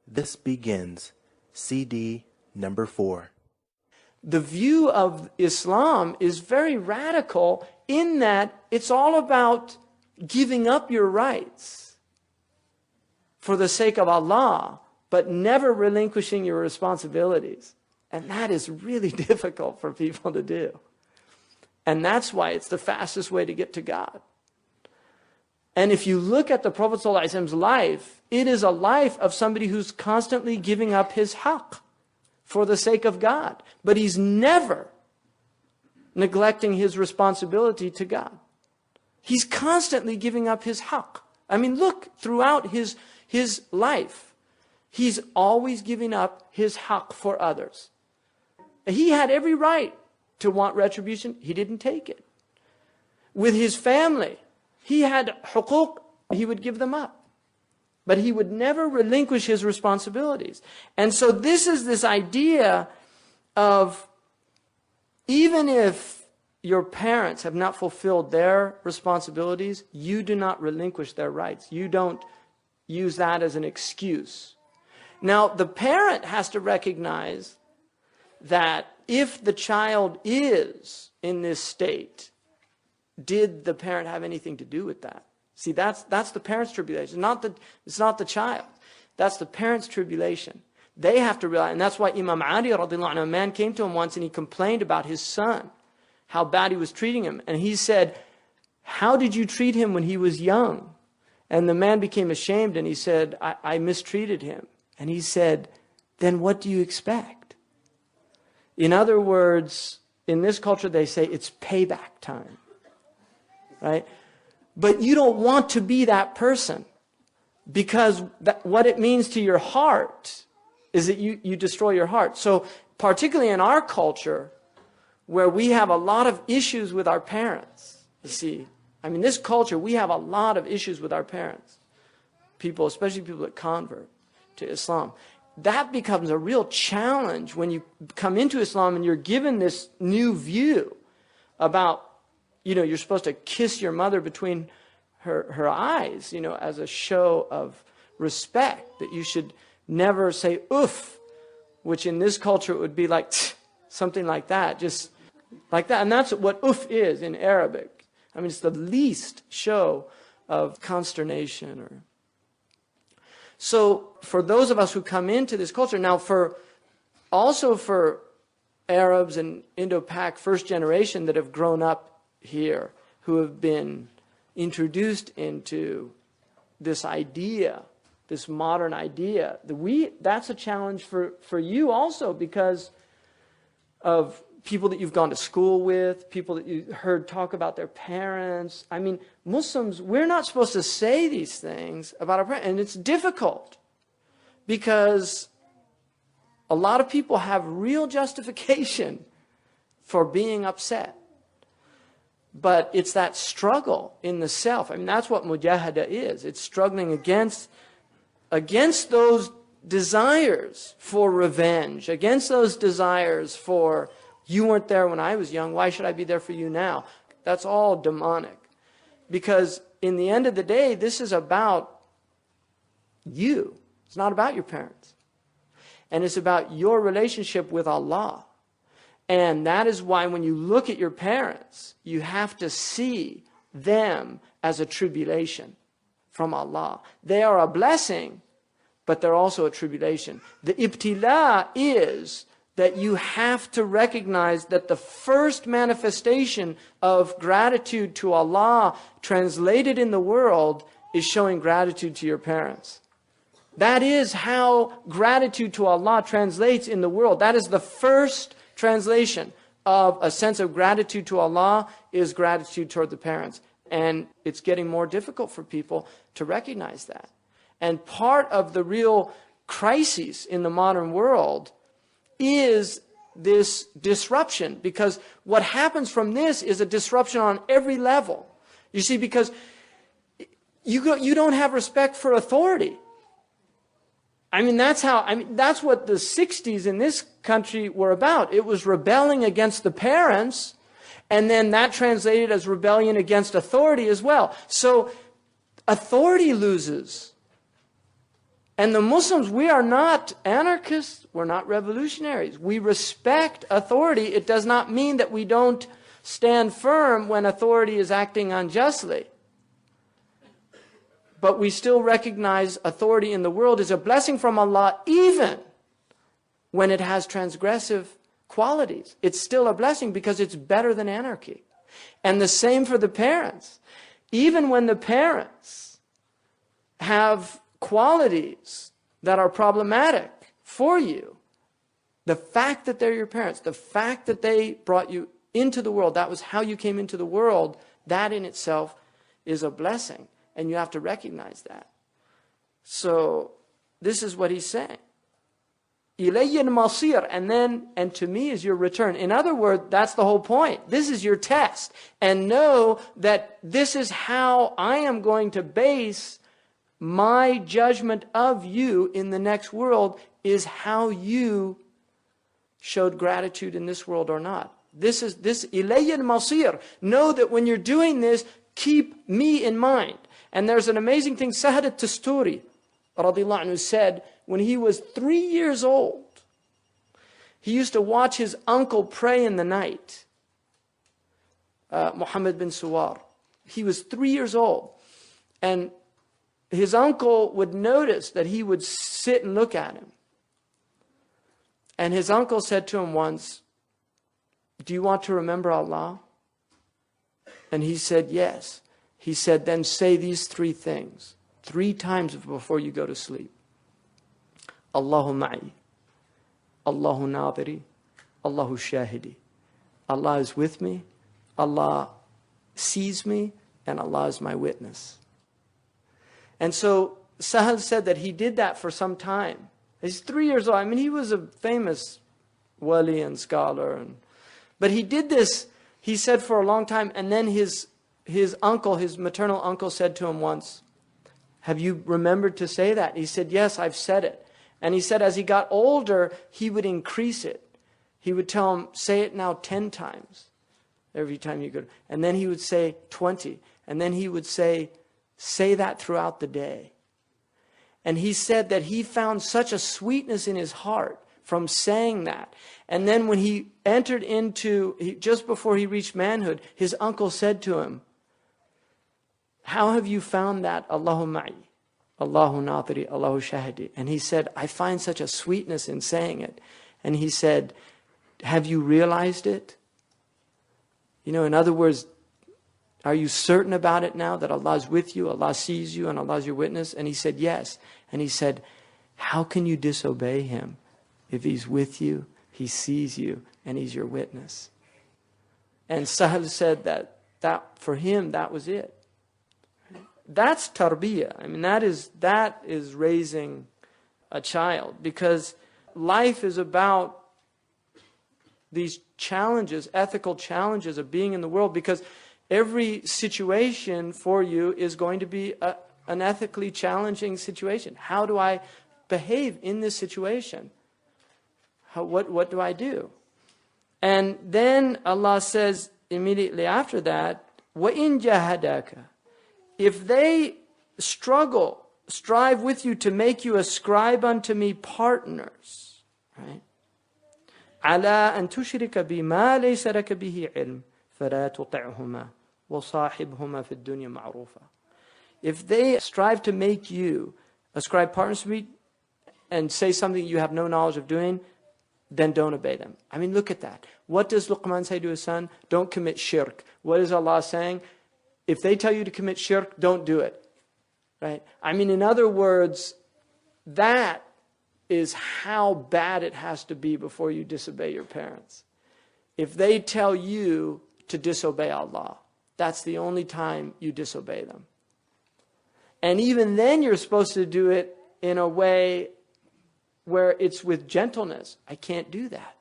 This begins CD number 4. The view of Islam is very radical in that it's all about giving up your rights for the sake of Allah, but never relinquishing your responsibilities. And that is really difficult for people to do. And that's why it's the fastest way to get to God. And if you look at the Prophet ﷺ's life, it is a life of somebody who's constantly giving up his haqq for the sake of God. But he's never neglecting his responsibility to God. He's constantly giving up his haqq. I mean, look, throughout his life, he's always giving up his haqq for others. He had every right to want retribution. He didn't take it. With his family, he had huquq, he would give them up. But he would never relinquish his responsibilities. And so this is this idea of, even if your parents have not fulfilled their responsibilities, you do not relinquish their rights. You don't use that as an excuse. Now, the parent has to recognize that if the child is in this state, did the parent have anything to do with that? See, that's the parent's tribulation. It's not the child. That's the parent's tribulation. They have to realize, and that's why Imam Ali radiallahu anhu, a man came to him once and he complained about his son, how bad he was treating him. And he said, how did you treat him when he was young? And the man became ashamed and he said, I mistreated him. And he said, then what do you expect? In other words, in this culture they say it's payback time. Right? But you don't want to be that person, because what it means to your heart is that you destroy your heart. So particularly in our culture, where we have a lot of issues with our parents, you see, I mean, this culture, we have a lot of issues with our parents. People, especially people that convert to Islam. That becomes a real challenge when you come into Islam and you're given this new view about, you're supposed to kiss your mother between her eyes, as a show of respect, that you should never say oof, which in this culture would be like something like that, just like that. And that's what oof is in Arabic. I mean, it's the least show of consternation. So for those of us who come into this culture, now also for Arabs and Indo-Pak first generation that have grown up here, who have been introduced into this idea, this modern idea, that's a challenge for you also, because of people that you've gone to school with, people that you heard talk about their parents. I mean, Muslims, we're not supposed to say these things about our parents, and it's difficult because a lot of people have real justification for being upset. But it's that struggle in the self. I mean, that's what mujahada is. It's struggling against those desires for revenge, against those desires for, you weren't there when I was young, why should I be there for you now? That's all demonic. Because in the end of the day, this is about you. It's not about your parents. And it's about your relationship with Allah. And that is why when you look at your parents, you have to see them as a tribulation from Allah. They are a blessing, but they're also a tribulation. The ibtila is that you have to recognize that the first manifestation of gratitude to Allah translated in the world is showing gratitude to your parents. That is how gratitude to Allah translates in the world. That is the first translation of a sense of gratitude to Allah, is gratitude toward the parents. And it's getting more difficult for people to recognize that. And part of the real crisis in the modern world is this disruption, because what happens from this is a disruption on every level. You see, because you don't have respect for authority. That's what the 60s in this country were about. It was rebelling against the parents, and then that translated as rebellion against authority as well. So authority loses And the Muslims, we are not anarchists, we're not revolutionaries. We respect authority. It does not mean that we don't stand firm when authority is acting unjustly. But we still recognize authority in the world is a blessing from Allah, even when it has transgressive qualities. It's still a blessing because it's better than anarchy. And the same for the parents. Even when the parents have qualities that are problematic for you, the fact that they're your parents, the fact that they brought you into the world, that was how you came into the world, that in itself is a blessing. And you have to recognize that. So this is what he's saying. إِلَيَّ الْمَصِيرُ, and to me is your return. In other words, that's the whole point. This is your test. And know that this is how I am going to base my judgment of you in the next world, is how you showed gratitude in this world or not. This إِلَيَّ الْمَصِيرُ. Know that when you're doing this, keep me in mind. And there's an amazing thing. Sahad al-Tusturi radiallahu anhu said, when he was 3 years old, he used to watch his uncle pray in the night. Muhammad bin Suwar. He was 3 years old. And his uncle would notice that he would sit and look at him. And his uncle said to him once, "Do you want to remember Allah?" And he said, "Yes." He said, "Then say these 3 things 3 times before you go to sleep. Allahu ma'i, Allahu nadiri, Allahu shahidi. Allah is with me, Allah sees me, and Allah is my witness." And so Sahal said that he did that for some time. He's 3 years old. I mean, he was a famous wali and scholar. But he did this, he said, for a long time. And then his uncle, his maternal uncle, said to him once, "Have you remembered to say that?" He said, "Yes, I've said it." And he said as he got older, he would increase it. He would tell him, "Say it now 10 times every time you go." And then he would say 20. And then he would say that throughout the day. And he said that he found such a sweetness in his heart from saying that. And then when he entered just before he reached manhood, his uncle said to him, "How have you found that? Allahu ma'i, Allahu nadiri, Allahu shahidi." And he said, "I find such a sweetness in saying it." And he said, "Have you realized it?" In other words, are you certain about it now that Allah is with you, Allah sees you, and Allah is your witness? And he said, "Yes." And he said, "How can you disobey Him if He's with you, He sees you, and He's your witness?" And Sahal said that for him, that was it. That's tarbiyah. I mean, that is raising a child, because life is about these challenges, ethical challenges of being in the world, because every situation for you is going to be an ethically challenging situation. How do I behave in this situation? What do I do? And then Allah says immediately after that, وَإِن جَاهَدَاكَ, if they strive with you to make you ascribe unto me partners, right? عَلَىٰ أَن تُشْرِكَ بِمَا لَيْسَ لَكَ بِهِ عِلْمٍ فَلَا تُطِعْهُمَا وَصَاحِبْهُمَا فِي الدُّنْيَا مَعْرُوفًا. If they strive to make you ascribe partners to me and say something you have no knowledge of doing, then don't obey them. I mean, look at that. What does Luqman say to his son? Don't commit shirk. What is Allah saying? If they tell you to commit shirk, don't do it. Right? I mean, in other words, that is how bad it has to be before you disobey your parents. If they tell you to disobey Allah, that's the only time you disobey them. And even then you're supposed to do it in a way where it's with gentleness. I can't do that.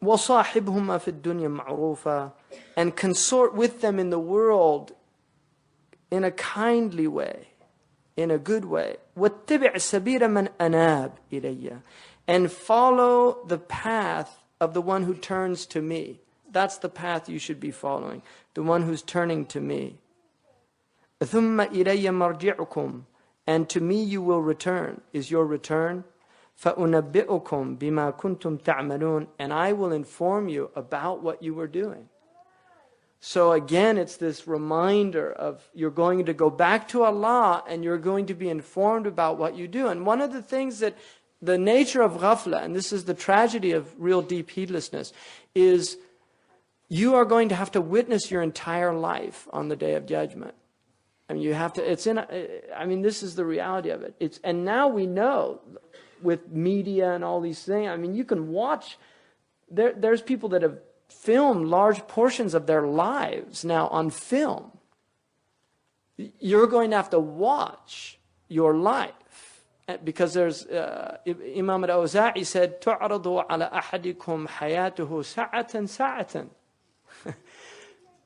وَصَاحِبْهُمَا فِي الدُّنْيَا مَعْرُوفًا, and consort with them in the world in a kindly way, in a good way. وَاتَّبِعْ سَبِيلَ مَنْ أَنَابَ إِلَيَّ, and follow the path of the one who turns to me. That's the path you should be following, the one who's turning to me. ثُمَّ إِلَيَّ مَرْجِعُكُمْ, and to me you will return, is your return. فَأُنَبِّئُكُمْ بِمَا كُنْتُمْ تَعْمَلُونَ, and I will inform you about what you were doing. So again, it's this reminder of you're going to go back to Allah and you're going to be informed about what you do. And one of the things that the nature of ghafla, and this is the tragedy of real deep heedlessness, is you are going to have to witness your entire life on the Day of Judgment. I mean, you have to, this is the reality of it. And now we know with media and all these things, I mean, you can watch, there's people that have filmed large portions of their lives now on film. You're going to have to watch your life. Because there's, Imam al-Awza'i said, تُعْرَضُ عَلَى أَحَدِكُمْ حَيَاتُهُ سَعَةً سَعَةً.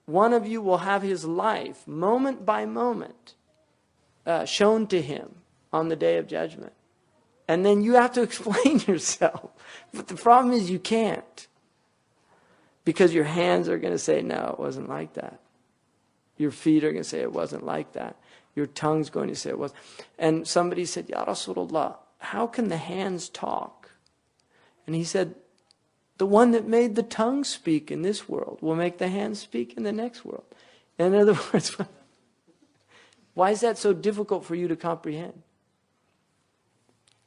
One of you will have his life, moment by moment, shown to him on the Day of Judgment. And then you have to explain yourself. But the problem is you can't. Because your hands are going to say, no, it wasn't like that. Your feet are going to say, it wasn't like that. Your tongue's going to say it was. And somebody said, Ya Rasulullah, how can the hands talk? And he said, the one that made the tongue speak in this world will make the hands speak in the next world. In other words, why is that so difficult for you to comprehend?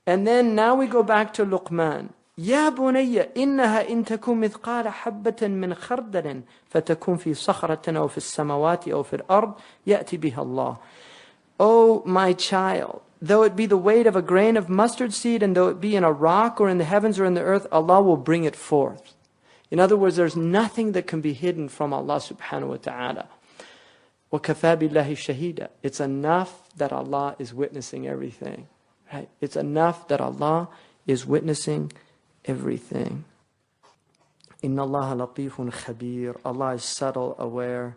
And then now we go back to Luqman. يا بني إنها إن تكن مثقال حبة من خردل فتكون في صخرة أو في السماوات أو في الأرض يأتي بها الله. O my child, though it be the weight of a grain of mustard seed, and though it be in a rock or in the heavens or in the earth, Allah will bring it forth. In other words, there's nothing that can be hidden from Allah subhanahu wa ta'ala. وَكَفَى بِاللَّهِ شَهِيدًا. It's enough that Allah is witnessing everything. Right? It's enough that Allah is witnessing everything. Inna Allah latifun khabir. Allah is subtle, aware.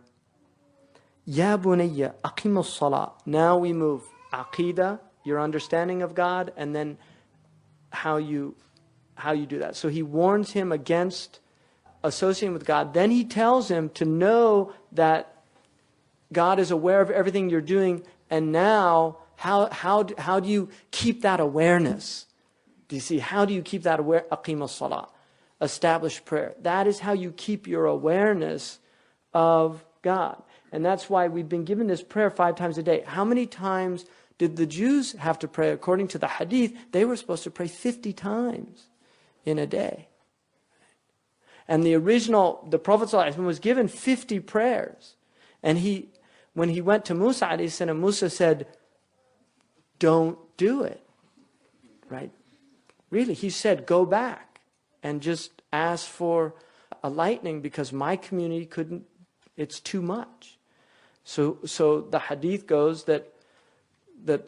Ya bunayya aqim as-salah. Now we move aqidah, your understanding of God, and then how you do that. So he warns him against associating with God. Then he tells him to know that God is aware of everything you're doing. And now, how do you keep that awareness? Do you see? How do you keep that aware? Aqim as-salah. Establish prayer. That is how you keep your awareness of God. And that's why we've been given this prayer 5 times a day. How many times did the Jews have to pray? According to the hadith, they were supposed to pray 50 times in a day. And the Prophet ﷺ was given 50 prayers. And when he went to Musa ﷺ, Musa said, don't do it. Right? Really, he said, go back and just ask for a lightning because my community couldn't, it's too much. So the hadith goes that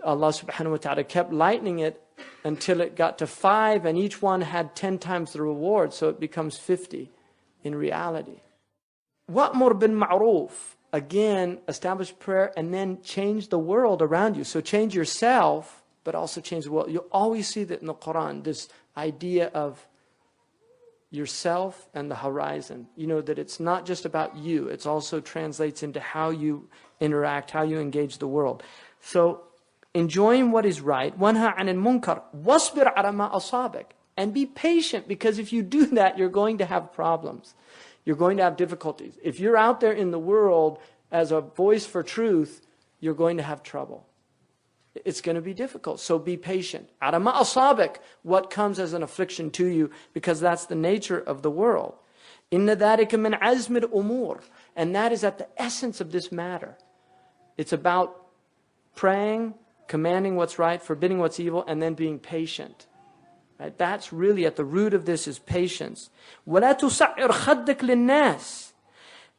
Allah subhanahu wa ta'ala kept lightening it until it got to 5, and each one had 10 times the reward, so it becomes 50 in reality. Wa'mur bil ma'roof. Again, establish prayer and then change the world around you. So change yourself, but also change the world. You'll always see that in the Quran, this idea of yourself and the horizon. You know that it's not just about you. It also translates into how you interact, how you engage the world. So enjoying what is right. وَانْهَا عَنِ الْمُنْكَرِ وَاصْبِرْ عَلَى مَا أَصَابَكَ. And be patient, because if you do that, you're going to have problems. You're going to have difficulties. If you're out there in the world as a voice for truth, you're going to have trouble. It's going to be difficult, so be patient. عَلَى مَا أَصَابَكَ. What comes as an affliction to you, because that's the nature of the world. إِنَّ ذَلِكَ مِنْ عَزْمِ الْأُمُورِ. And that is at the essence of this matter. It's about praying, commanding what's right, forbidding what's evil, and then being patient. Right? That's really at the root of this, is patience. وَلَا تُسَعِّرْ خَدَّكَ لِلنَّاسِ.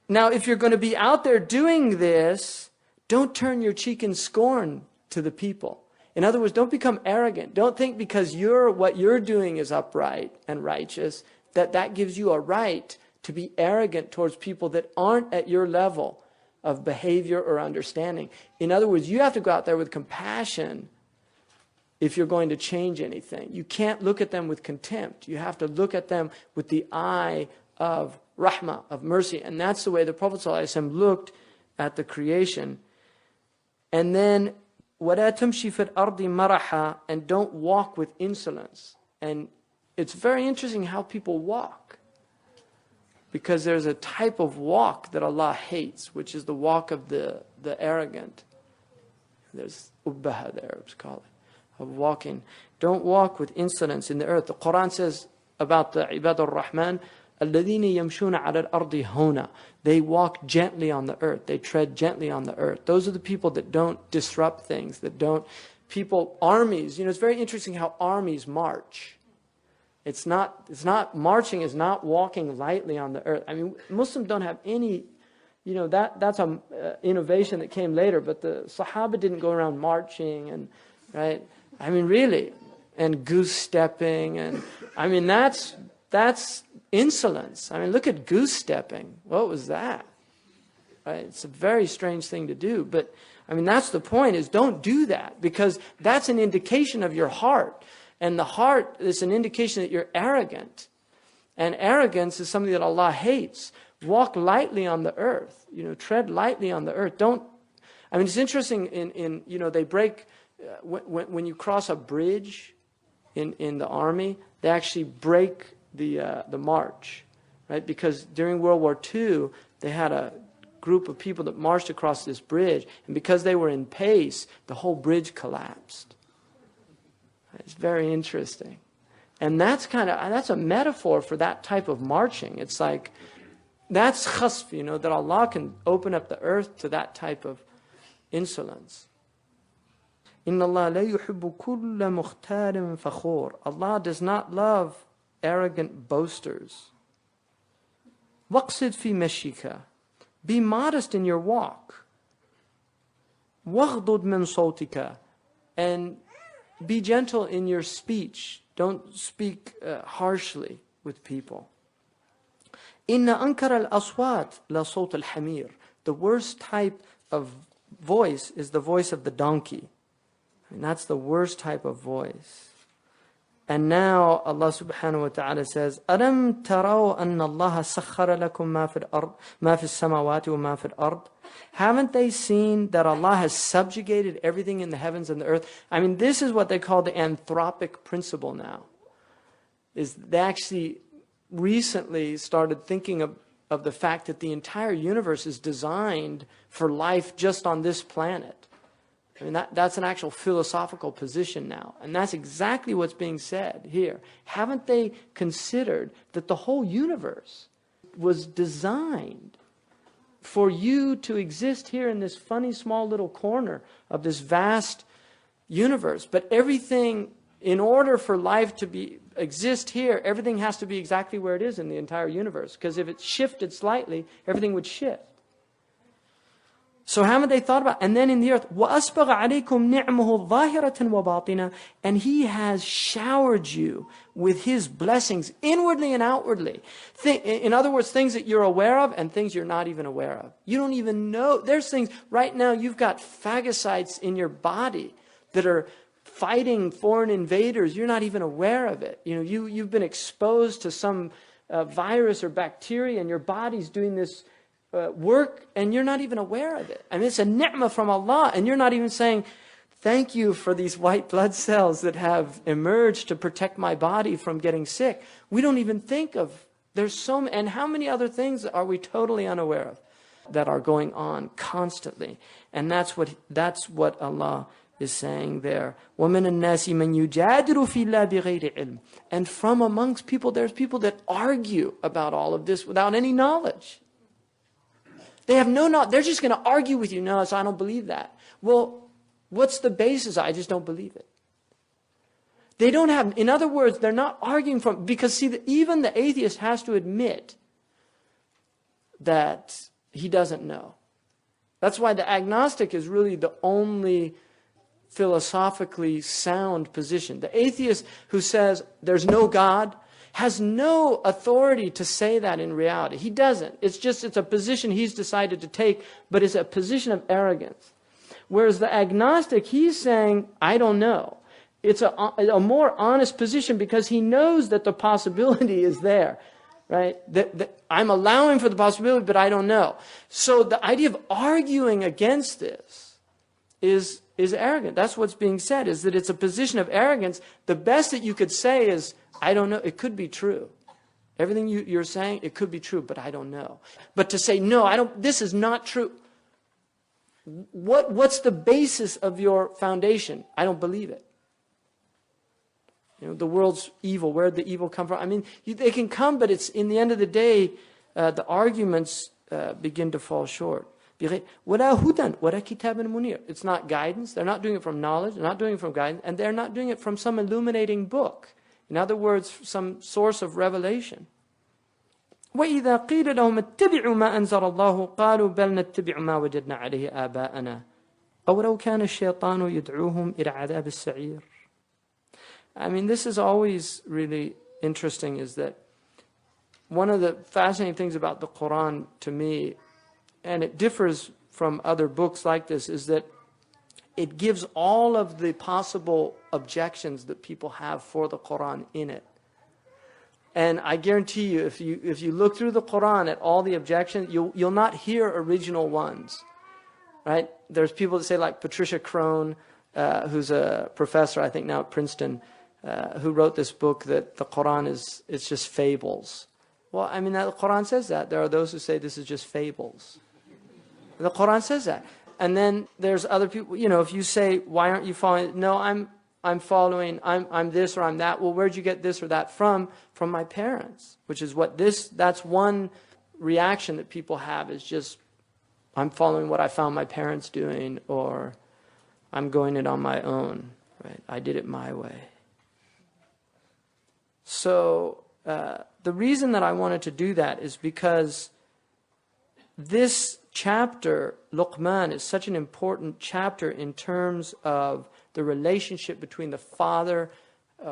Now, if you're going to be out there doing this, don't turn your cheek in scorn to the people. In other words, don't become arrogant. Don't think because what you're doing is upright and righteous, that gives you a right to be arrogant towards people that aren't at your level of behavior or understanding. In other words, you have to go out there with compassion if you're going to change anything. You can't look at them with contempt. You have to look at them with the eye of rahmah, of mercy. And that's the way the Prophet ﷺ looked at the creation. And then وَلَا تَمْشِي فِي الْأَرْضِ مَرَحًا, and don't walk with insolence. And it's very interesting how people walk. Because there's a type of walk that Allah hates, which is the walk of the arrogant. There's ubbaha, the Arabs call it, of walking. Don't walk with insolence in the earth. The Quran says about the Ibad al-Rahman, الَّذِينَ يَمْشُونَ عَلَى الْأَرْضِ هَوْنًا. They walk gently on the earth. They tread gently on the earth. Those are the people that don't disrupt things, that don't, armies, it's very interesting how armies march. It's not marching is not walking lightly on the earth. I mean, Muslims don't have any, that's an innovation that came later, but the Sahaba didn't go around marching and, right? I mean, really, and goose stepping, and I mean, that's insolence. I mean, look at goose stepping. What was that? Right? It's a very strange thing to do, but I mean, that's the point, is don't do that, because that's an indication of your heart. And the heart is an indication that you're arrogant. And arrogance is something that Allah hates. Walk lightly on the earth. Tread lightly on the earth. It's interesting they break, when you cross a bridge in the army, they actually break the march, right? Because during World War II, they had a group of people that marched across this bridge. And because they were in pace, the whole bridge collapsed. It's very interesting. And that's a metaphor for that type of marching. It's like, that's khasf, that Allah can open up the earth to that type of insolence. Inna Allah la yuhibbu kulla mukhtarin fakhur. Allah does not love arrogant boasters. Waqsid fi mashika. Be modest in your walk. Waghdud min sawtika. And be gentle in your speech. Don't speak harshly with people. Inna ankara al-aswat la sawt al-hamir. The worst type of voice is the voice of the donkey. And that's the worst type of voice. And now Allah subhanahu wa ta'ala says, أَلَمْ تَرَوْا أَنَّ اللَّهَ سَخَّرَ لَكُم مَا فِي الْأَرْضِ مَا فِي السَّمَاوَاتِ وَمَا فِي الْأَرْضِ. Haven't they seen that Allah has subjugated everything in the heavens and the earth? I mean, this is what they call the anthropic principle now. They actually recently started thinking of the fact that the entire universe is designed for life just on this planet. I mean, that's an actual philosophical position now. And that's exactly what's being said here. Haven't they considered that the whole universe was designed for you to exist here in this funny small little corner of this vast universe? But everything, in order for life to exist here, everything has to be exactly where it is in the entire universe. Because if it shifted slightly, everything would shift. So haven't they thought about, and then in the earth, وَأَسْبَغَ عَلَيْكُمْ نِعْمَهُ ظَاهِرَةً وَبَاطِنًا, and He has showered you with His blessings inwardly and outwardly. In other words, things that you're aware of and things you're not even aware of. You don't even know. There's things, right now you've got phagocytes in your body that are fighting foreign invaders. You're not even aware of it. You've been exposed to some virus or bacteria, and your body's doing this work, and you're not even aware of it. I mean, it's a ni'mah from Allah, and you're not even saying, thank you for these white blood cells that have emerged to protect my body from getting sick. We don't even think of, and how many other things are we totally unaware of that are going on constantly? And that's what Allah is saying there. وَمِنَ النَّاسِ مَنْ يُجَادِلُ فِي اللَّهِ بِغَيْرِ عِلْمٍ. And from amongst people, there's people that argue about all of this without any knowledge. They have no knowledge. They're just going to argue with you. No, so I don't believe that. Well, what's the basis? I just don't believe it. They don't have, in other words, they're not arguing because see, even the atheist has to admit that he doesn't know. That's why the agnostic is really the only philosophically sound position. The atheist who says there's no God has no authority to say that in reality. He doesn't. It's a position he's decided to take, but it's a position of arrogance. Whereas the agnostic, he's saying, I don't know. It's a more honest position because he knows that the possibility is there, right? That I'm allowing for the possibility, but I don't know. So the idea of arguing against this is is arrogant. That's what's being said, is that it's a position of arrogance. The best that you could say is, I don't know, it could be true. Everything you're saying, it could be true, but I don't know. But to say, no, this is not true. What's the basis of your foundation? I don't believe it. The world's evil. Where did the evil come from? I mean, they can come, but it's in the end of the day, the arguments begin to fall short. It's not guidance. They're not doing it from knowledge. They're not doing it from guidance. And they're not doing it from some illuminating book. In other words, some source of revelation. وَإِذَا قِيلَ لَهُمْ اتَّبِعُوا مَا أَنزَلَ اللَّهُ قَالُوا بَلْ نَتَّبِعُ مَا وَجَدْنَا عَلَيْهِ آبَاءَنَا أَوْلَوْ كَانَ الشَّيْطَانُ يَدْعُوهُمْ إِلَى عَذَابِ السَّعِيرِ. I mean, this is always really interesting, is that one of the fascinating things about the Quran to me, and it differs from other books like this, is that it gives all of the possible objections that people have for the Quran in it. And I guarantee you, if you look through the Quran at all the objections, you'll not hear original ones, right? There's people that say, like Patricia Crone, who's a professor, I think now at Princeton, who wrote this book that the Quran it's just fables. Well, I mean, the Quran says that. There are those who say this is just fables. The Quran says that. And then there's other people, if you say, why aren't you following? No, I'm following, I'm this or I'm that. Well, where'd you get this or that from? From my parents, which is that's one reaction that people have, is just, I'm following what I found my parents doing, or I'm going it on my own, right? I did it my way. So the reason that I wanted to do that is because this chapter, Luqman, is such an important chapter in terms of the relationship between the father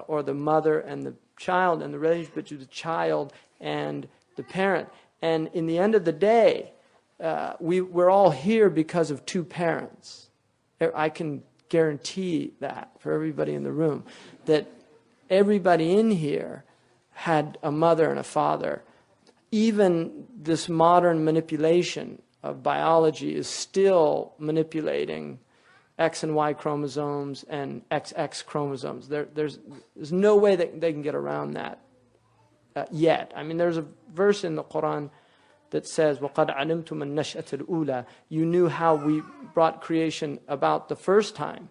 or the mother and the child, and the relationship between the child and the parent. And in the end of the day, we're all here because of two parents. I can guarantee that for everybody in the room, that everybody in here had a mother and a father. Even this modern manipulation of biology is still manipulating X and Y chromosomes and XX chromosomes. There's no way that they can get around that yet. I mean, there's a verse in the Quran that says, وَقَدْ عَلِمْتُمْ النَّشْأَةَ الْأُولَى. You knew how we brought creation about the first time.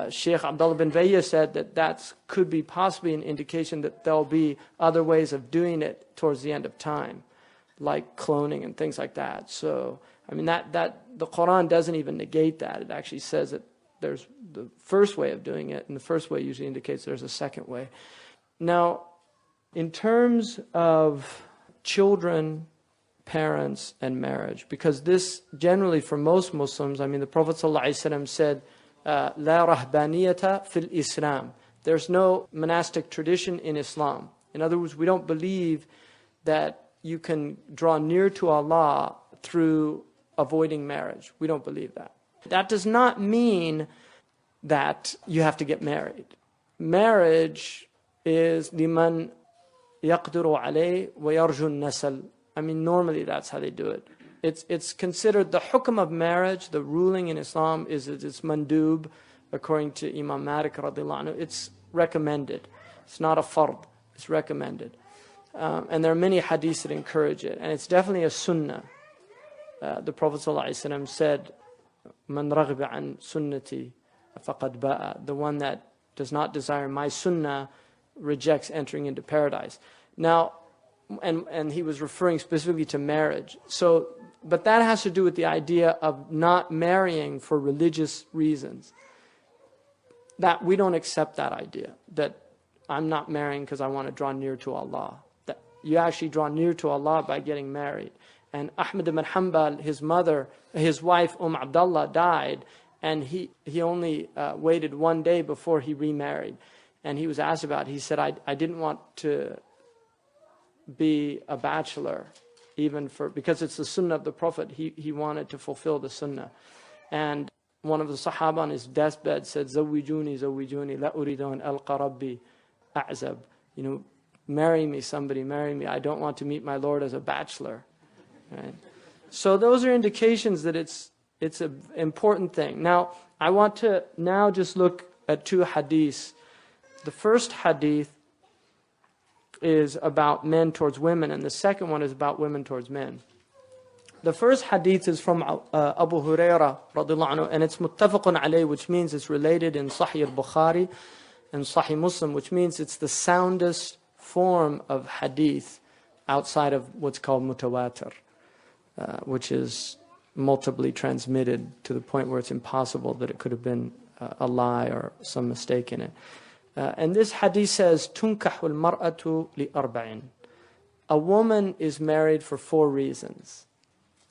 Shaykh Abdullah bin Bayya said that could be possibly an indication that there'll be other ways of doing it towards the end of time, like cloning and things like that. So, I mean, that the Quran doesn't even negate that. It actually says that there's the first way of doing it, and the first way usually indicates there's a second way. Now, in terms of children, parents, and marriage, because this generally for most Muslims, I mean, the Prophet ﷺ said, La rahbaniyata fil Islam. There's no monastic tradition in Islam. In other words, we don't believe that you can draw near to Allah through avoiding marriage. We don't believe that. That does not mean that you have to get married. Marriage is liman yaqdiru alayh wa yarju nasal. I mean, normally that's how they do it. It's considered the hukm of marriage, the ruling in Islam is it's mandub, according to Imam Malik radiallahu anhu. It's recommended. It's not a fard. It's recommended. And there are many hadiths that encourage it. And it's definitely a sunnah. The Prophet ﷺ said, Man raghiba an sunnati faqad ba'a. The one that does not desire my sunnah rejects entering into paradise. Now, and he was referring specifically to marriage. So, but that has to do with the idea of not marrying for religious reasons. That we don't accept that idea, that I'm not marrying because I want to draw near to Allah. That you actually draw near to Allah by getting married. And Ahmad ibn Hanbal, his wife Abdullah died, and he only waited one day before he remarried. And he was asked about it. He said, I didn't want to be a bachelor, because it's the sunnah of the Prophet. He wanted to fulfill the sunnah. And one of the Sahaba on his deathbed said, Zawwijuni, zawwijuni, la uridu an alqa rabbi a'zab. Marry me, somebody, marry me. I don't want to meet my Lord as a bachelor. Right? So those are indications that it's It's an important thing. Now, I want to now just look at two hadiths. The first hadith is about men towards women, and the second one is about women towards men. The first hadith is from Abu Hurairah radiallahu anhu, and it's muttafaqun alayh, which means it's related in Sahih al-Bukhari and Sahih Muslim, which means it's the soundest form of hadith outside of what's called mutawatir, which is multiply transmitted to the point where it's impossible that it could have been a lie or some mistake in it. And this hadith says, تُنْكَحُ الْمَرْأَةُ لِأَرْبَعٍ. A woman is married for 4 reasons.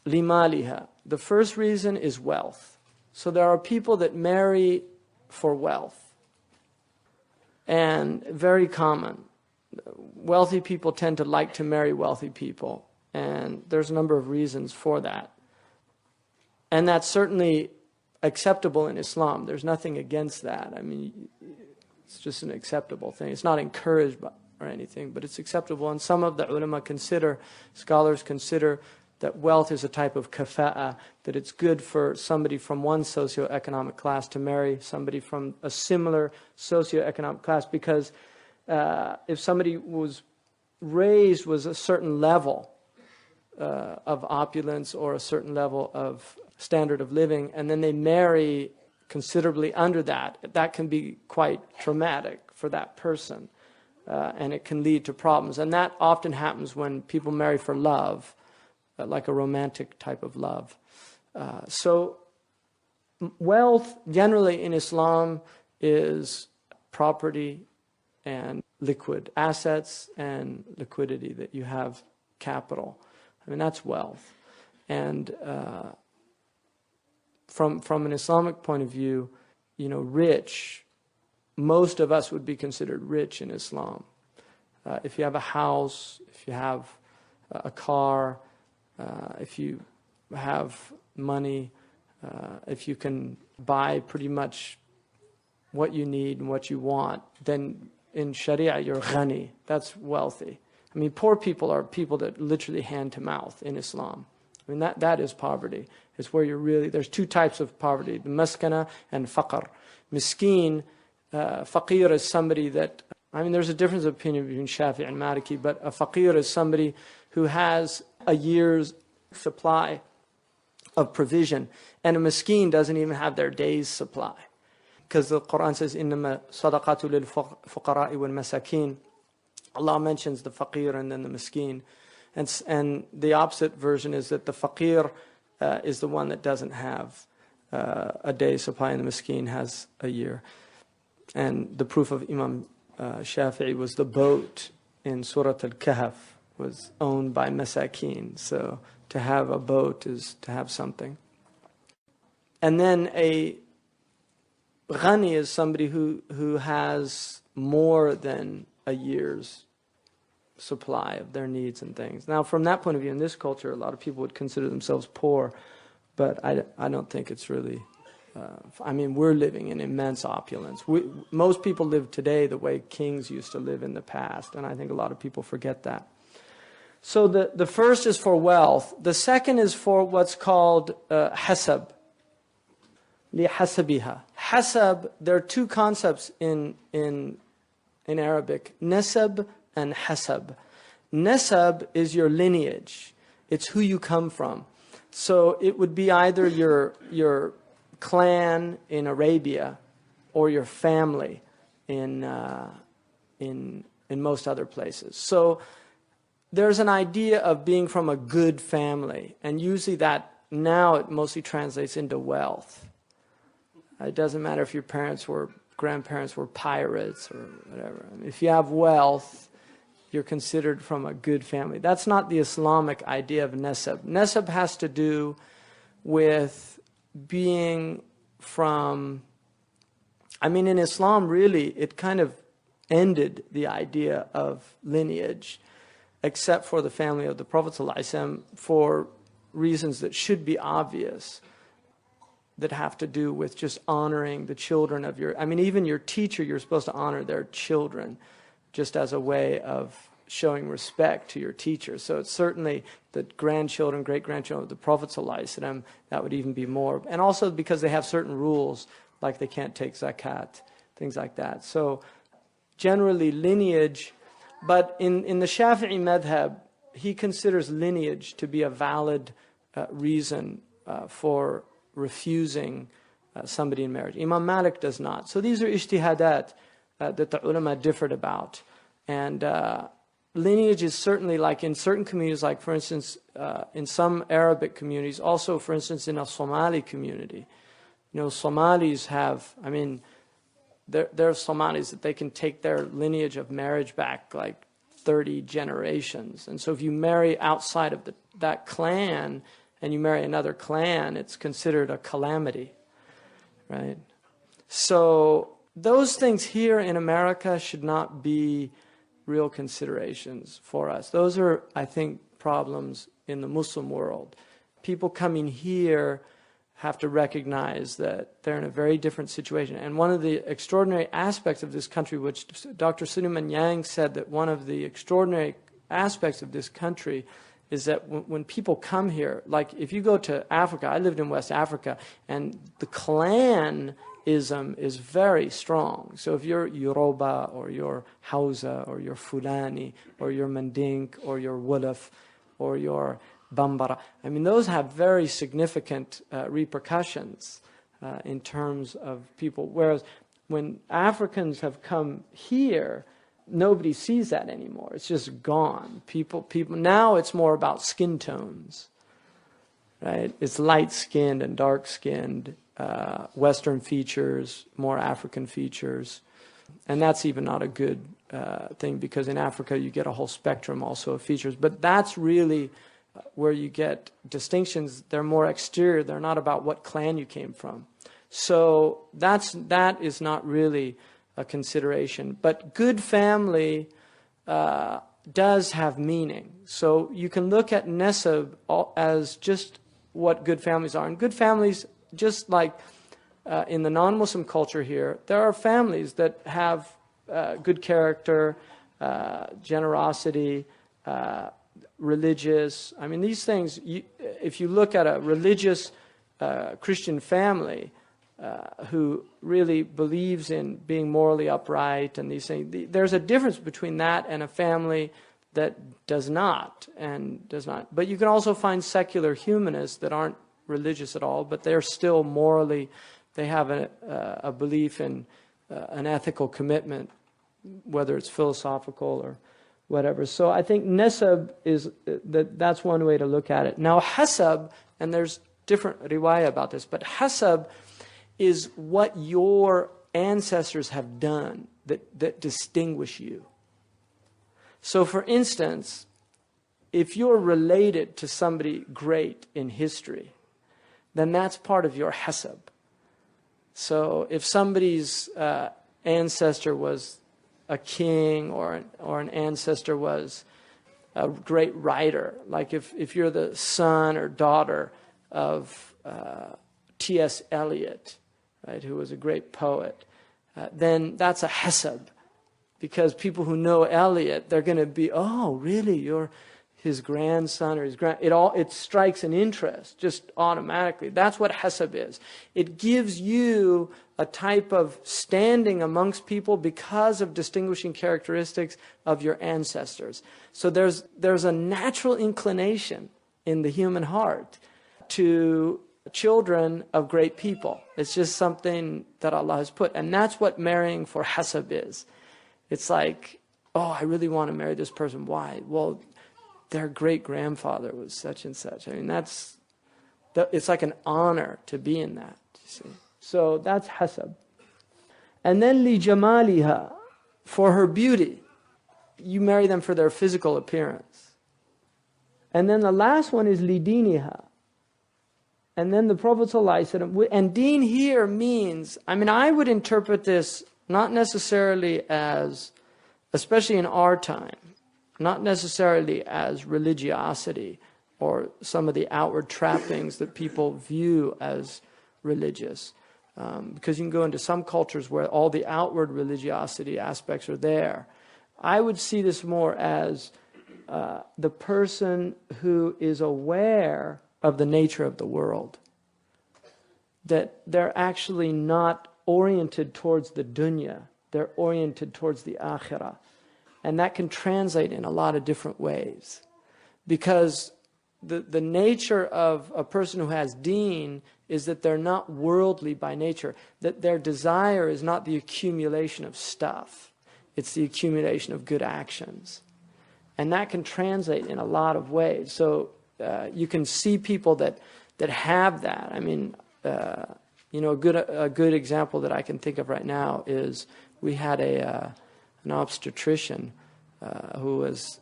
لِمَالِهَا. The first reason is wealth. So there are people that marry for wealth. And very common. Wealthy people tend to like to marry wealthy people. And there's a number of reasons for that. And that's certainly acceptable in Islam. There's nothing against that. I mean, it's just an acceptable thing. It's not encouraged or anything, but it's acceptable. And some of the ulama scholars consider that wealth is a type of kafa'ah, that it's good for somebody from one socioeconomic class to marry somebody from a similar socioeconomic class, because if somebody was raised was a certain level of opulence or a certain level of standard of living, and then they marry considerably under that, that can be quite traumatic for that person, and it can lead to problems. And that often happens when people marry for love, like a romantic type of love. So wealth generally in Islam is property and liquid assets and liquidity, that you have capital. I mean, that's wealth. And from an Islamic point of view, rich, most of us would be considered rich in Islam. If you have a house, if you have a car, if you have money, if you can buy pretty much what you need and what you want, then in Sharia you're ghani. That's wealthy. I mean, poor people are people that literally hand to mouth in Islam. I mean, that is poverty. It's where you're really, there's 2 types of poverty, the maskana and faqr. Miskeen, faqir is somebody that, I mean, there's a difference of opinion between Shafi and Maliki, but a faqir is somebody who has a year's supply of provision, and a miskeen doesn't even have their day's supply. Because the Quran says, إِنَّمَا صَدَقَاتُ لِلْفُقَرَاءِ وَالْمَسَاكِينَ. Allah mentions the faqir and then the miskeen. And the opposite version is that the faqir is the one that doesn't have a day's supply, and the miskeen has a year. And the proof of Imam Shafi'i was the boat in Surah Al-Kahf was owned by masakin. So to have a boat is to have something. And then a ghani is somebody who has more than a year's supply of their needs and things. Now, from that point of view, in this culture, a lot of people would consider themselves poor, but I don't think it's really... I mean, we're living in immense opulence. Most people live today the way kings used to live in the past, and I think a lot of people forget that. So the first is for wealth. The second is for what's called hasab. لِحَسَبِهَا. Hasab, there are 2 concepts in Arabic, nasab and hasab. Nasab is your lineage. It's who you come from. So it would be either your clan in Arabia or your family in most other places. So there's an idea of being from a good family, and usually that now it mostly translates into wealth. It doesn't matter if your grandparents were pirates or whatever. I mean, if you have wealth, you're considered from a good family. That's not the Islamic idea of nasab. Nasab has to do with being from... I mean, in Islam, really, it kind of ended the idea of lineage, except for the family of the Prophet ﷺ, for reasons that should be obvious, that have to do with just honoring the children of your... I mean, even your teacher, you're supposed to honor their children, just as a way of showing respect to your teacher. So it's certainly the grandchildren, great-grandchildren of the Prophet ﷺ, that would even be more. And also because they have certain rules, like they can't take zakat, things like that. So generally lineage, but in the Shafi'i madhab, he considers lineage to be a valid reason for refusing somebody in marriage. Imam Malik does not. So these are ijtihadat that the ulama differed about. And lineage is certainly, like in certain communities, like for instance, in some Arabic communities, also for instance in a Somali community. You know, Somalis have, I mean, there are Somalis that they can take their lineage of marriage back like 30 generations. And so if you marry outside of that clan and you marry another clan, it's considered a calamity, right? So those things here in America should not be real considerations for us. Those are, I think, problems in the Muslim world. People coming here have to recognize that they're in a very different situation. And one of the extraordinary aspects of this country, which Dr. Suleiman Yang said that one of the extraordinary aspects of this country is that when people come here, like if you go to Africa, I lived in West Africa, and the clanism is very strong. So if you're Yoruba, or you're Hausa, or you're Fulani, or you're Mandink, or you're Wolof, or you're Bambara, I mean, those have very significant repercussions in terms of people. Whereas when Africans have come here, nobody sees that anymore. It's just gone. People now it's more about skin tones, right? It's light-skinned and dark-skinned, Western features, more African features. And that's even not a good thing, because in Africa you get a whole spectrum also of features. But that's really where you get distinctions. They're more exterior. They're not about what clan you came from. So that is not really a consideration. But good family does have meaning. So you can look at Nesab as just what good families are. And good families, just like in the non-Muslim culture here, there are families that have good character, generosity, religious. I mean, these things, if you look at a religious Christian family who really believes in being morally upright and these things, there's a difference between that and a family that does not. But you can also find secular humanists that aren't religious at all, but they're still morally, they have a belief in an ethical commitment, whether it's philosophical or whatever. So I think Nasab is, that's one way to look at it. Now Hasab, and there's different riwayah about this, but Hasab is what your ancestors have done that distinguish you. So for instance, if you're related to somebody great in history, then that's part of your Hasab. So if somebody's ancestor was a king, or an ancestor was a great writer, like if you're the son or daughter of T.S. Eliot, right, who was a great poet, then that's a Hasab. Because people who know Eliot, they're going to be, oh, really, you're his grandson or his it strikes an interest just automatically. That's what Hasab is. It gives you a type of standing amongst people because of distinguishing characteristics of your ancestors. So there's a natural inclination in the human heart to children of great people. It's just something that Allah has put. And that's what marrying for Hasab is. It's like, oh, I really want to marry this person. Why? Well, their great-grandfather was such and such. I mean, it's like an honor to be in that, you see. So that's Hasab. And then li jamaliha, for her beauty. You marry them for their physical appearance. And then the last one is li diniha. And then the Prophet ﷺ, and deen here means, I mean, I would interpret this not necessarily as, especially in our time, not necessarily as religiosity or some of the outward trappings that people view as religious. Because you can go into some cultures where all the outward religiosity aspects are there. I would see this more as the person who is aware of the nature of the world, that they're actually not oriented towards the dunya, they're oriented towards the akhirah. And that can translate in a lot of different ways. Because the nature of a person who has deen is that they're not worldly by nature, that their desire is not the accumulation of stuff, it's the accumulation of good actions. And that can translate in a lot of ways. So you can see people that have that. I mean, you know, a good example that I can think of right now is we had an obstetrician who was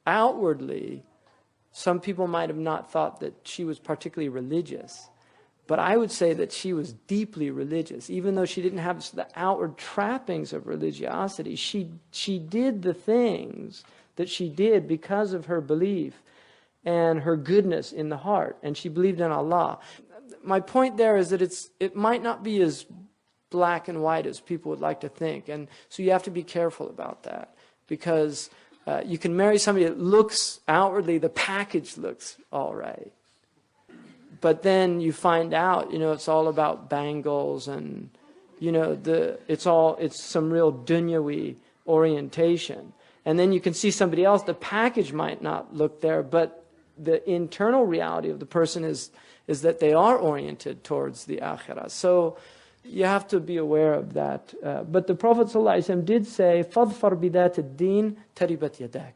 outwardly, some people might have not thought that she was particularly religious, but I would say that she was deeply religious. Even though she didn't have the outward trappings of religiosity, she did the things that she did because of her belief and her goodness in the heart, and she believed in Allah. My point there is that it might not be as black and white as people would like to think, and so you have to be careful about that, because you can marry somebody that looks outwardly, the package looks all right, but then you find out, you know, it's all about bangles and, you know, it's some real dunyawi orientation. And then you can see somebody else, the package might not look there, but the internal reality of the person is that they are oriented towards the akhirah. So you have to be aware of that. But the Prophet ﷺ did say, فَضْفَرْ بِذَاتِ الدِّينِ تَرِبَتْ يَدَاكَ.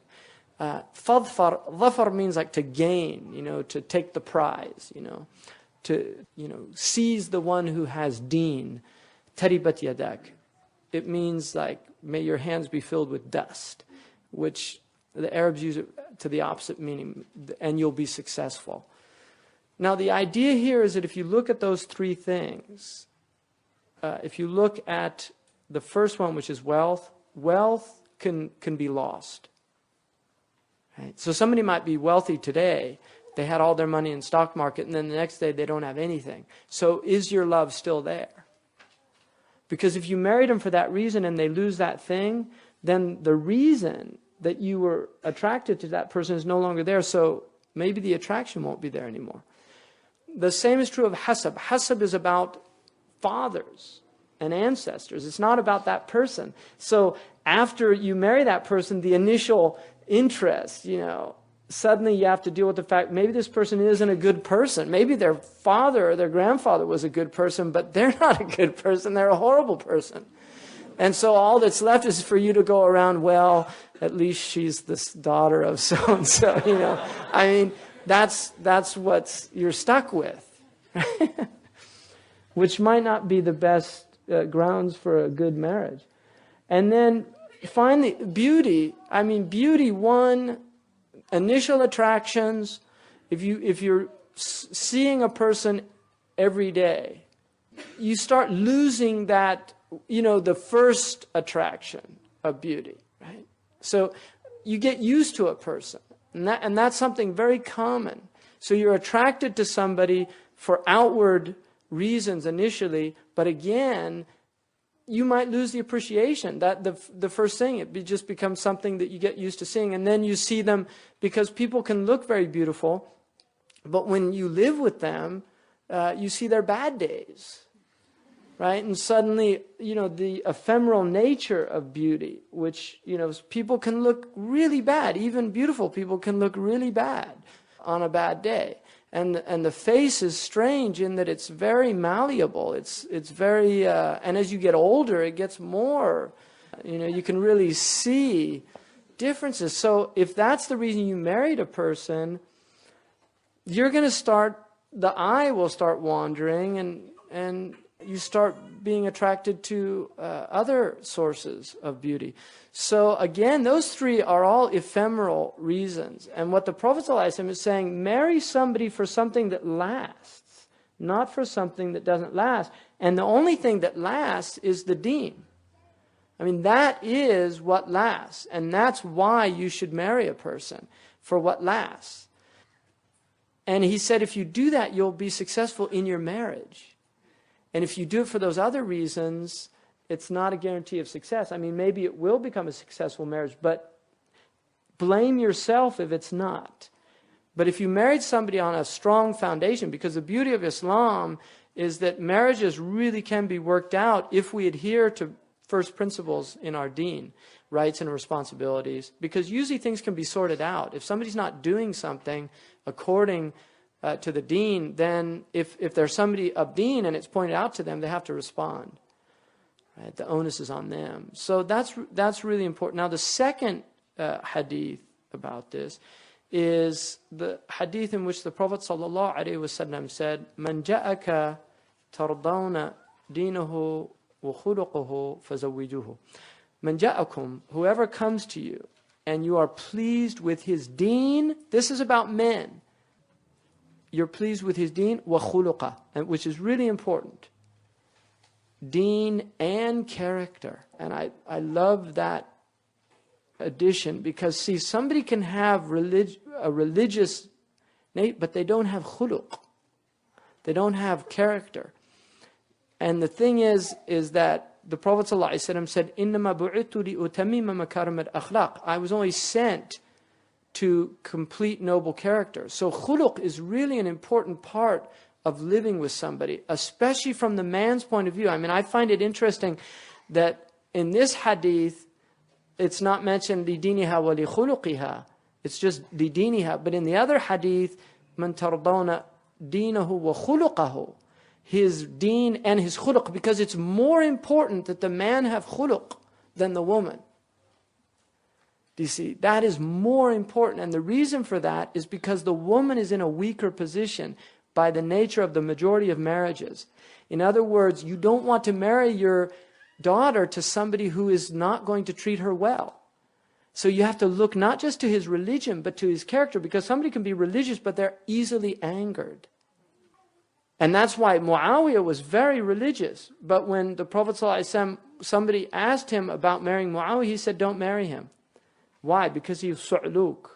Dhafar means like to gain, you know, to take the prize, you know, to, you know, seize the one who has deen. Taribat yadak. It means like, may your hands be filled with dust, which the Arabs use it to the opposite meaning, and you'll be successful. Now the idea here is that if you look at those three things, if you look at the first one, which is wealth, wealth can be lost. Right? So somebody might be wealthy today, they had all their money in the stock market, and then the next day they don't have anything. So is your love still there? Because if you married them for that reason and they lose that thing, then the reason that you were attracted to that person is no longer there, so maybe the attraction won't be there anymore. The same is true of hasab. Hasab is about fathers and ancestors. It's not about that person. So after you marry that person, the initial interest, you know, suddenly you have to deal with the fact maybe this person isn't a good person. Maybe their father or their grandfather was a good person, but they're not a good person. They're a horrible person. And so all that's left is for you to go around, well, at least she's this daughter of so-and-so, you know. I mean, that's what you're stuck with, which might not be the best grounds for a good marriage. And then finally, beauty. I mean, beauty, one, initial attractions. If you're seeing a person every day, you start losing that, you know, the first attraction of beauty, right? So you get used to a person, and that's something very common. So you're attracted to somebody for outward reasons initially, but again, you might lose the appreciation. That the first thing, it just becomes something that you get used to seeing, and then you see them, because people can look very beautiful, but when you live with them, you see their bad days, right? And suddenly, you know, the ephemeral nature of beauty, which, you know, people can look really bad, even beautiful people can look really bad on a bad day. And the face is strange in that it's very malleable. It's very, and as you get older, it gets more, you know, you can really see differences. So if that's the reason you married a person, you're going to start, the eye will start wandering, and you start being attracted to other sources of beauty. So again, those three are all ephemeral reasons. And what the Prophet ﷺ is saying, marry somebody for something that lasts, not for something that doesn't last. And the only thing that lasts is the deen. I mean, that is what lasts. And that's why you should marry a person, for what lasts. And he said, if you do that, you'll be successful in your marriage. And if you do it for those other reasons, it's not a guarantee of success. I mean, maybe it will become a successful marriage, but blame yourself if it's not. But if you married somebody on a strong foundation, because the beauty of Islam is that marriages really can be worked out if we adhere to first principles in our deen, rights and responsibilities, because usually things can be sorted out. If somebody's not doing something according to the deen, then if there's somebody of deen and it's pointed out to them, they have to respond. Right? The onus is on them. So that's really important. Now the second hadith about this is the hadith in which the Prophet ﷺ said, "Man ja'aka tardawna dinahu wa khuluquhu fazawwijuhu." Man ja'akum, whoever comes to you and you are pleased with his deen, this is about men. You're pleased with his deen, wa khuluqa, which is really important. Deen and character. And I love that addition, because see, somebody can have a religious name, but they don't have khuluq. They don't have character. And the thing is that the Prophet ﷺ said, "Innama bu'ithu li'utammima makarim al-akhlaq." I was only sent to complete noble character. So khuluq is really an important part of living with somebody, especially from the man's point of view. I mean, I find it interesting that in this hadith, it's not mentioned lidiniha wa li khuluqiha. It's just lidiniha. But in the other hadith, man tardawna dinahu wa khuluqahu, his deen and his khuluq, because it's more important that the man have khuluq than the woman. Do you see? That is more important. And the reason for that is because the woman is in a weaker position by the nature of the majority of marriages. In other words, you don't want to marry your daughter to somebody who is not going to treat her well. So you have to look not just to his religion, but to his character, because somebody can be religious, but they're easily angered. And that's why Muawiyah was very religious. But when the Prophet ﷺ, somebody asked him about marrying Muawiyah, he said, don't marry him. Why? Because he was su'luk.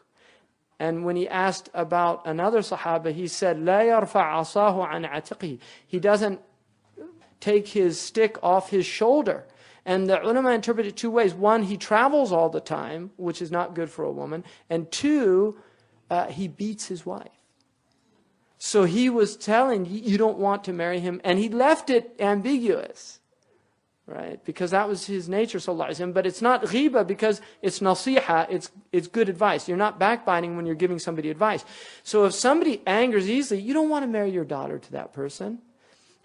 And when he asked about another Sahaba, he said, لا يرفع عصاه عن عاتقه. He doesn't take his stick off his shoulder. And the ulama interpret it two ways. One, he travels all the time, which is not good for a woman. And two, he beats his wife. So he was telling you don't want to marry him. And he left it ambiguous, right? Because that was his nature, sallallahu alaihi wasallam. But it's not ghiba, because it's nasiha, it's good advice. You're not backbiting when you're giving somebody advice. So if somebody angers easily, you don't want to marry your daughter to that person.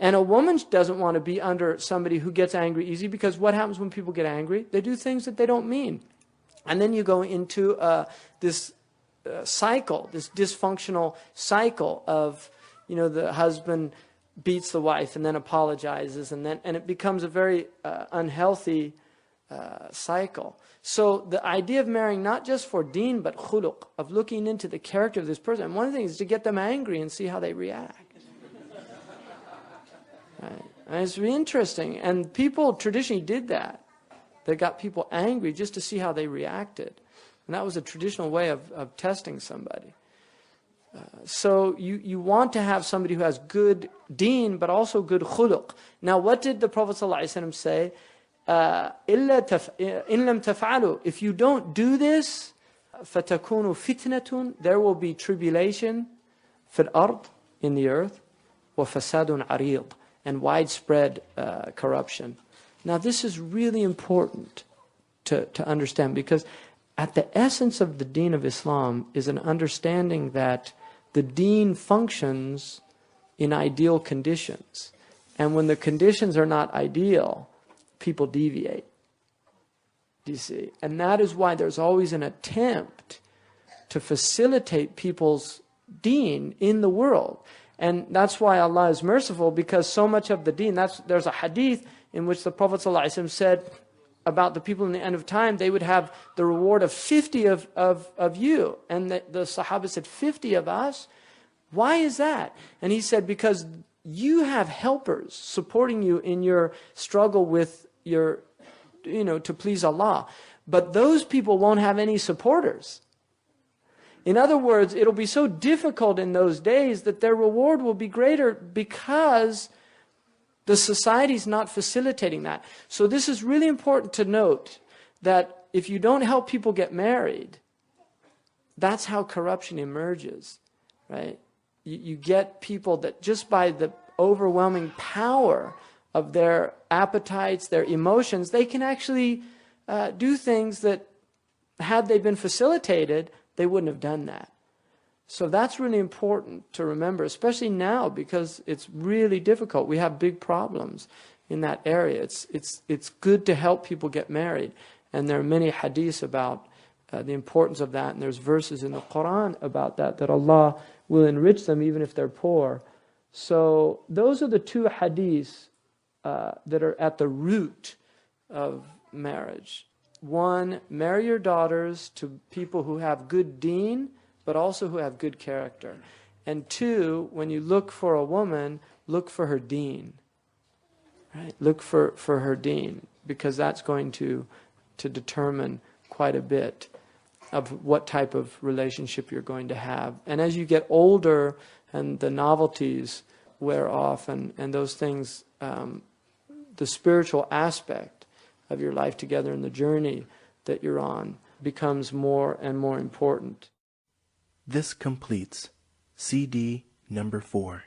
And a woman doesn't want to be under somebody who gets angry easy, because what happens when people get angry? They do things that they don't mean. And then you go into this cycle, this dysfunctional cycle of, the husband beats the wife and then apologizes, and it becomes a very unhealthy cycle. So the idea of marrying, not just for deen, but khuluq, of looking into the character of this person. And one of the things is to get them angry and see how they react. Right? And it's really interesting. And people traditionally did that. They got people angry just to see how they reacted. And that was a traditional way of testing somebody. So you want to have somebody who has good deen, but also good khuluq. Now, what did the Prophet ﷺ say? إِن لَمْ تَفْعَلُوا. If you don't do this, فَتَكُونُ فِتْنَةٌ. There will be tribulation فِي الْأَرْضِ, in the earth, وَفَسَادٌ عَرِيضٌ, and widespread corruption. Now, this is really important to understand, because at the essence of the deen of Islam is an understanding that the deen functions in ideal conditions. And when the conditions are not ideal, people deviate. Do you see? And that is why there's always an attempt to facilitate people's deen in the world. And that's why Allah is merciful, because so much of the deen, there's a hadith in which the Prophet ﷺ said about the people in the end of time, they would have the reward of 50 of you. And the Sahaba said, 50 of us? Why is that? And he said, because you have helpers supporting you in your struggle with your, to please Allah. But those people won't have any supporters. In other words, it'll be so difficult in those days that their reward will be greater, because The society's not facilitating that. So this is really important to note, that if you don't help people get married, that's how corruption emerges, right? You get people that just by the overwhelming power of their appetites, their emotions, they can actually do things that, had they been facilitated, they wouldn't have done that. So that's really important to remember, especially now, because it's really difficult. We have big problems in that area. It's good to help people get married. And there are many hadiths about the importance of that. And there's verses in the Quran about that, that Allah will enrich them even if they're poor. So those are the two hadiths that are at the root of marriage. One, marry your daughters to people who have good deen, but also who have good character. And two, when you look for a woman, look for her deen. Right? Look for her deen, because that's going to determine quite a bit of what type of relationship you're going to have. And as you get older and the novelties wear off and those things, the spiritual aspect of your life together and the journey that you're on becomes more and more important. This completes CD number 4.